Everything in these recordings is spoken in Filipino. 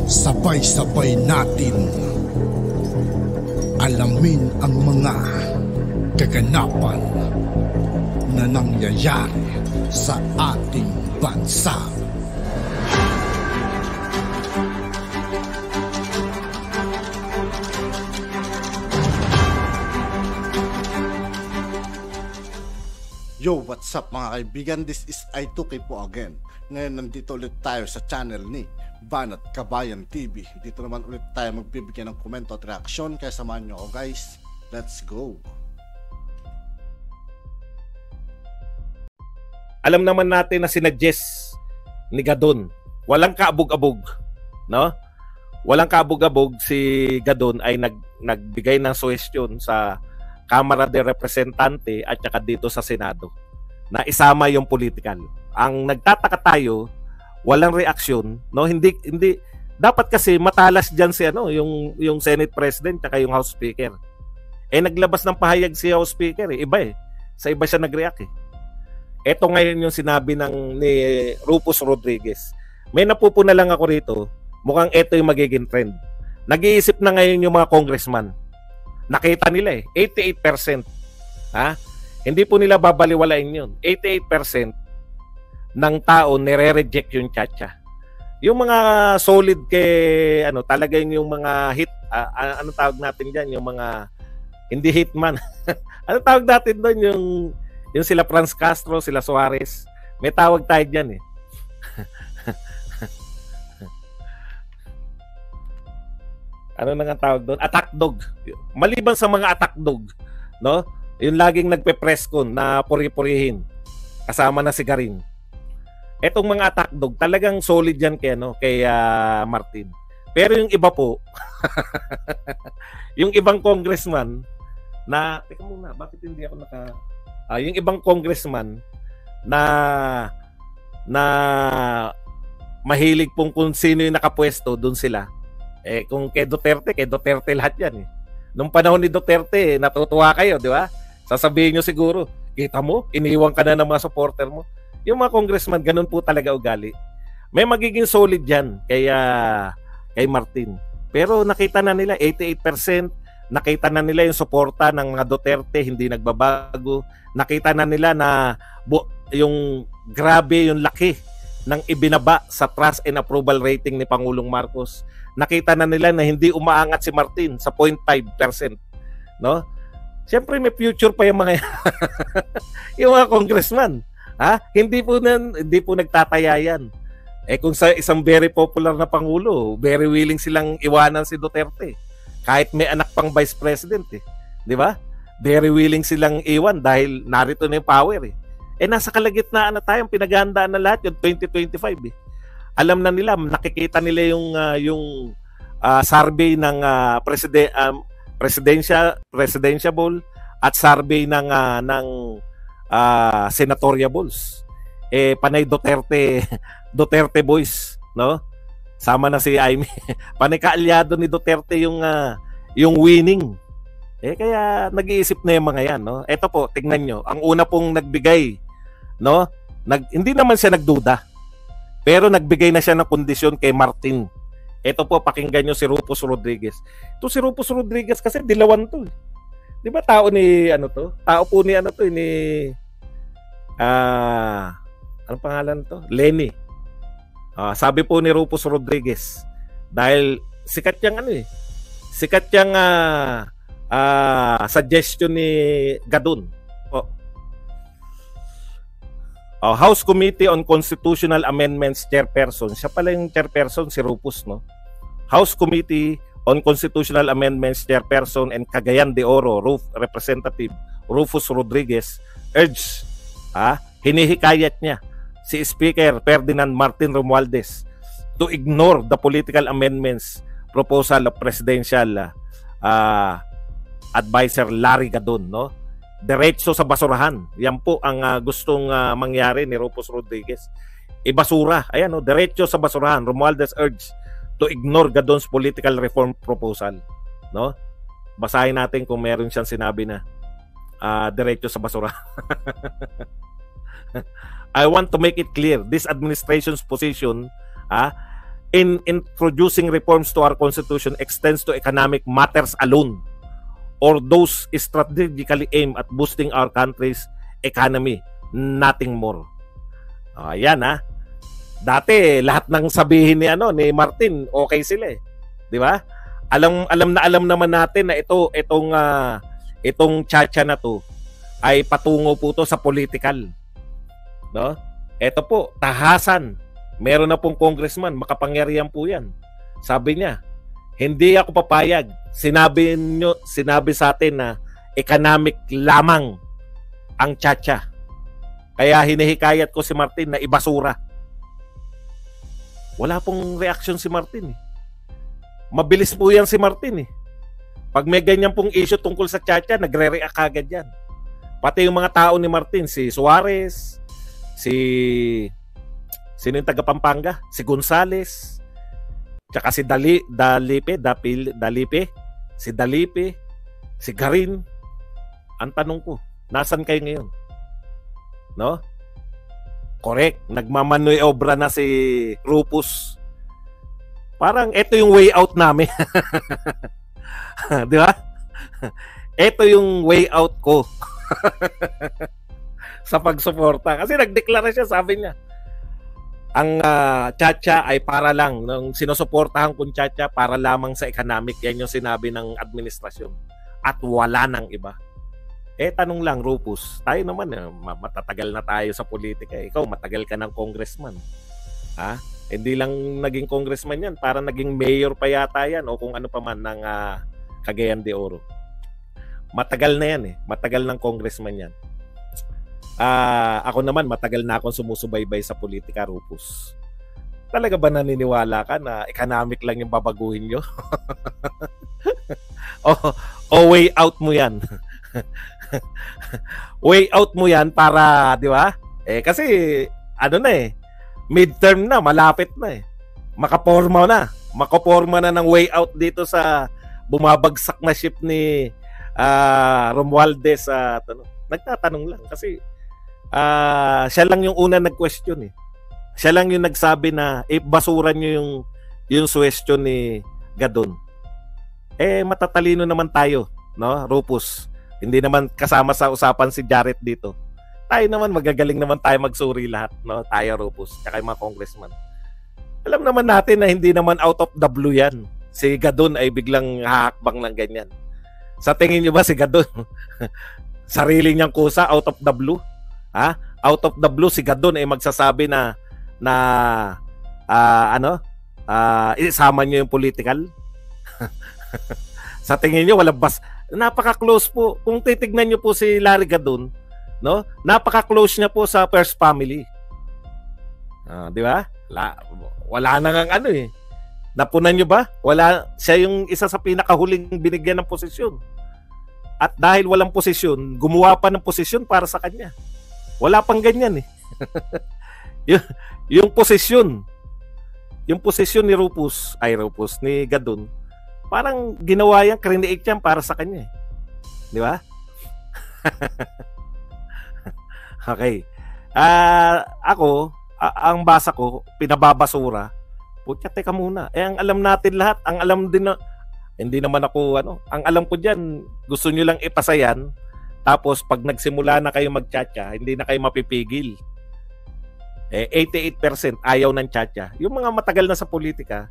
Sabay-sabay natin alamin ang mga kaganapan na nangyayari sa ating bansa. Yo, what's up mga kaibigan? This is I2K po again. Ngayon nandito ulit tayo sa channel ni Banat Kabayan TV. Dito naman ulit tayo magbibigay ng komento at reaksyon. Kaya samahan nyo ako guys. Let's go! Alam naman natin na sinadjust ni Gadon. Walang kaabog-abog, no? Walang kaabog-abog. Si Gadon ay nagbigay ng suggestion sa Kamara de Representante at saka dito sa Senado na isama yung political. Ang nagtataka tayo, walang reaksyon, no? Hindi dapat kasi matalas diyan si yung Senate President at yung House Speaker. Naglabas ng pahayag si House Speaker, iba eh. Sa iba siya nag-react eh. Ito ngayon yung sinabi ni Rufus Rodriguez. May napupuna lang ako rito, mukhang ito yung magiging trend. Nag-iisip na ngayon yung mga congressman. Nakita nila eh, 88%. Ha? Hindi po nila babaliwalain yun. 88% ng tao nire-reject yung Chacha. Yung mga solid talaga yung mga hit, ano tawag natin diyan, yung mga hindi hitman. Ano tawag natin doon yung sila Franz Castro, sila Suarez. May tawag tayo diyan eh. Ano na nga tawag doon? Attack dog. Maliban sa mga attack dog, no? Yung laging nagpe-press con na puri-purihin. Kasama na si Garin. Etong mga attack dog, talagang solid yan kay Martin. Pero yung iba po, yung ibang congressman na, teka muna, bakit hindi ako yung ibang congressman na mahilig pong kung sino yung nakapwesto, doon sila. Kung kay Duterte lahat yan eh. Nung panahon ni Duterte, natutuwa kayo, di ba? Sasabihin nyo siguro, kita mo, iniwan ka na ng mga supporter mo. Yung mga congressman, ganun po talaga ugali. May magiging solid yan kay Martin. Pero nakita na nila, 88%, nakita na nila yung suporta ng mga Duterte, hindi nagbabago. Nakita na nila na yung grabe, yung laki ng ibinaba sa trust and approval rating ni Pangulong Marcos. Nakita na nila na hindi umaangat si Martin sa 0.5%, no? Siyempre may future pa yung mga yung mga congressman, ha? Hindi po nagtataya yan. Kung sa isang very popular na pangulo, very willing silang iwanan si Duterte. Kahit may anak pang vice president eh. 'Di ba? Very willing silang iwan dahil narito na yung power eh. Nasa kalagitnaan na tayo, pinaghahandaan na lahat yung 2025 eh. Alam na nila, nakikita nila yung survey ng presidential at survey ng senatoriables. Panay Duterte boys, no? Sama na si Aimee. Panay kaalyado ni Duterte yung winning. Kaya nag-iisip na yung mga yan, no? Ito po, tingnan nyo. Ang una pong nagbigay, no? Hindi naman siya nagduda. Pero nagbigay na siya ng kondisyon kay Martin. Ito po, pakinggan nyo si Rufus Rodriguez. Ito si Rufus Rodriguez kasi dilawan to. Di ba tao ni Tao po ni anong pangalan to? Lenny. Sabi po ni Rufus Rodriguez, dahil sikat yung sikat yung suggestion ni Gadon. House Committee on Constitutional Amendments Chairperson. Siya pala yung chairperson, si Rufus, no? House Committee on Constitutional Amendments Chairperson and Cagayan de Oro Representative Rufus Rodriguez urged, hinihikayat niya si Speaker Ferdinand Martin Romualdez to ignore the political amendments proposal of Presidential Advisor Larry Gadon, no? Diretso sa basurahan. Yan po ang gustong mangyari ni Rufus Rodriguez. Ibasura. Ayan, no? Diretso sa basurahan. Romualdez urged to ignore Gadon's political reform proposal. No? Basahin natin kung meron siyang sinabi na diretso sa basurahan. I want to make it clear, this administration's position in introducing reforms to our constitution extends to economic matters alone or those strategically aimed at boosting our country's economy, nothing more. Ayan ha. Dati lahat ng sabihin ni Martin, okay sila eh. 'Di ba? Alam naman natin na itong tsa-tsa na to ay patungo po to sa political. No? Ito po, tahasan. Meron na pong congressman, makapangyarihan po 'yan. Sabi niya, hindi ako papayag. Sinabi sa atin na economic lamang ang tsa-tsa. Kaya hinihikayat ko si Martin na ibasura. Wala pong reaction si Martin eh. Mabilis po yan si Martin eh. Pag may ganyan pong issue tungkol sa tsa-tsa, nagre-react agad yan. Pati yung mga tao ni Martin, si Suarez, sino yung taga Pampanga? Si Gonzales, tsaka si Dalipe, si Garin. Ang tanong ko, nasan kayo ngayon? No? Correct. Nagmamanoy-obra na si Rufus. Parang ito yung way out namin. Di ba? Ito yung way out ko. Sa pagsuporta. Kasi nagdeklara siya, sabi niya, ang tsa-tsa ay para lang, nung sinusuportahan kong tsa-tsa, para lamang sa economic. Yan yung sinabi ng administrasyon. At wala nang iba. Tanong lang, Rufus, tayo naman, matatagal na tayo sa politika. Ikaw, matagal ka ng congressman. Ha? Hindi lang naging congressman yan, para naging mayor pa yata yan, o kung ano pa man ng Cagayan de Oro. Matagal na yan eh. Matagal ng congressman yan. Ako naman, matagal na akong sumusubaybay sa politika, Rufus. Talaga ba naniniwala ka na economic lang yung babaguhin nyo? o way out mo yan? Way out mo yan para, di ba? Kasi, midterm na, malapit na eh. Makaporma na ng way out dito sa bumabagsak na ship ni Romualdez. Nagtatanong lang kasi siya lang yung una nag-question eh. Siya lang yung nagsabi na basura nyo yung question ni Gadon. Matatalino naman tayo, no, Rufus. Hindi naman kasama sa usapan si Jarrett dito. Tayo naman, magagaling naman tayo magsuri lahat, no? Tayo, Rufus, tsaka yung mga congressman. Alam naman natin na hindi naman out of the blue yan. Si Gadon ay biglang hahakbang ng ganyan. Sa tingin nyo ba si Gadon? Sarili niyang kusa, out of the blue? Ha? Out of the blue, si Gadon ay magsasabi na isama niyo yung political? Sa tingin niyo, napaka-close po. Kung titignan niyo po si Larry Gadon, no? Napaka-close niya po sa First Family. Di ba? Wala na ngang eh. Napunan niyo ba? Siya yung isa sa pinakahuling binigyan ng posisyon. At dahil walang posisyon, gumawa pa ng posisyon para sa kanya. Wala pang ganyan eh. yung posisyon ni Rufus, ni Gadon, parang ginawa yan, create yan para sa kanya eh. Di ba? Okay. Ako, ang basa ko, pinababasura. Putya, teka muna. Ang alam natin lahat, ang alam din na, hindi naman ako, ang alam ko dyan, gusto nyo lang ipasayan, tapos pag nagsimula na kayo mag-tsa-tsa, hindi na kayo mapipigil. 88% ayaw ng tsa-tsa. Yung mga matagal na sa politika,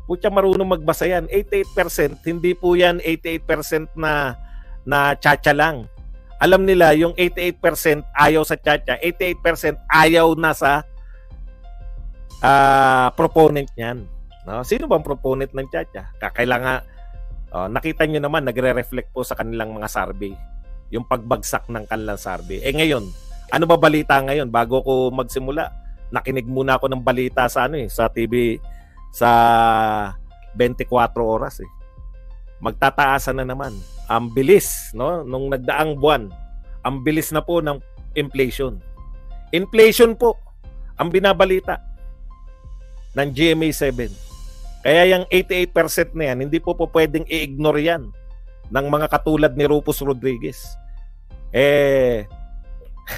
putya, marunong magbasa yan. 88%, hindi po yan 88% na tsa-tsa lang. Alam nila, yung 88% ayaw sa tsa-tsa, 88% ayaw na sa proponent niyan. No? Sino bang proponent ng tsa-tsa? Kailangan, nakita nyo naman, nagre-reflect po sa kanilang mga survey. Yung pagbagsak ng kanilang survey. Ngayon, ano ba balita ngayon? Bago ko magsimula, nakinig muna ako ng balita sa sa TV, sa 24 oras eh. Magtataasan na naman. Ang bilis, no? Nung nagdaang buwan, ang bilis na po ng inflation. Inflation po ang binabalita ng GMA7. Kaya yung 88% na yan, hindi po pwedeng i-ignore yan ng mga katulad ni Rufus Rodriguez.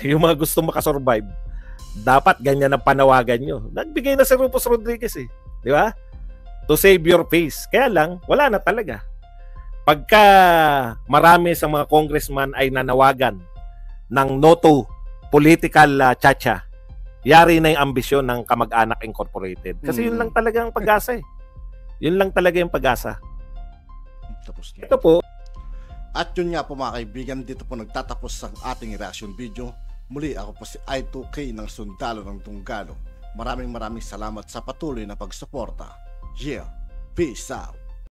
Yung mga gusto makasurvive, dapat ganyan ang panawagan nyo. Nagbigay na si Rufus Rodriguez eh. Di ba? to save your face. Kaya lang, wala na talaga. Pagka marami sa mga congressman ay nanawagan ng no to political chacha, yari na yung ambisyon ng Kamag-anak Incorporated. Kasi yun lang talaga ang pag-asa eh. Yun lang talaga yung pag-asa. Tapos na. Ito po. At yun nga po mga kaibigan, dito po nagtatapos ang ating reaction video. Muli ako po si I2K ng Sundalo ng Tunggalo. Maraming salamat sa patuloy na pagsuporta. Yeah, peace out.